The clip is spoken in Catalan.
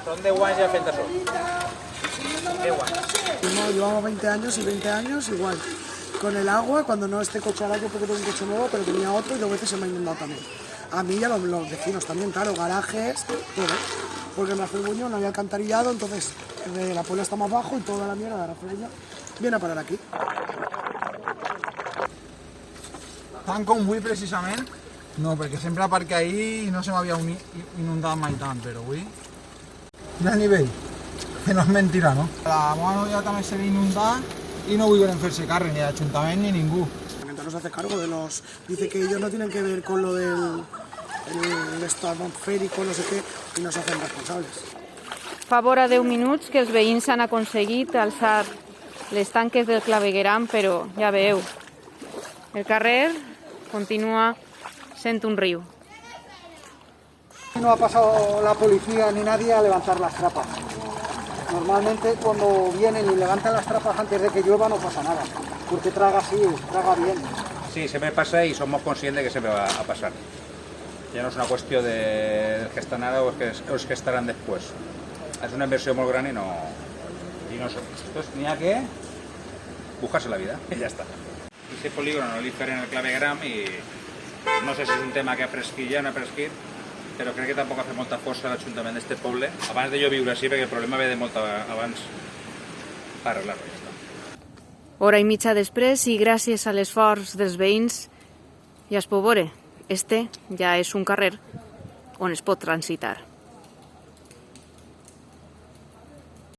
Son 10 anys ja fent això. 10 anys. No, llevamos 20 años y 20 años igual. Con el agua, cuando no este coche ahora yo porque tengo un coche nuevo, pero tenía otro y 2 veces se me ha inundado también. A mí y a los vecinos también, claro, garajes, todo. Porque en Rafelbuño no había alcantarillado, entonces la Puebla está más bajo y toda la mierda de Rafelbuño viene a parar aquí. Tant com avui, precisament, no, perquè sempre perquè ahir no se m'havia inundat mai tant, però avui... Quin nivell? Que no és mentira, no? La meva novia també se va inundar i no volen fer-se càrrec, ni l'Ajuntament ni ningú. No se hace cargo de los... Dice que ellos no tienen que ver con lo del estado atmosférico, no sé qué, y no se hacen responsables. Fa vora 10 minuts que els veïns han aconseguit alçar les tanques del clavegueram, però ja veieu, el carrer continúa sent un riu. No ha pasado la policía ni nadie a levantar las trapas. Normalmente cuando vienen y levantan las trapas antes de que llueva no pasa nada, porque traga así, traga bien. Sí, siempre pasa y somos conscientes de que siempre va a pasar. Ya no es una cuestión de que están ahora o los que estarán después. Es una inversión muy grande y no son. Entonces ni a que buscarse la vida y ya está. Ese polígono no li farem el clavegram i no sé si és un tema que ha prescrit ja o no ha prescrit, però crec que tampoc ha fet molta força l'Ajuntament d'este poble abans de jo viure així, perquè el problema ve de molt abans per arreglar-ho. Hora i mitja després i gràcies a l'esforç dels veïns ja es pot veure, este ja és un carrer on es pot transitar.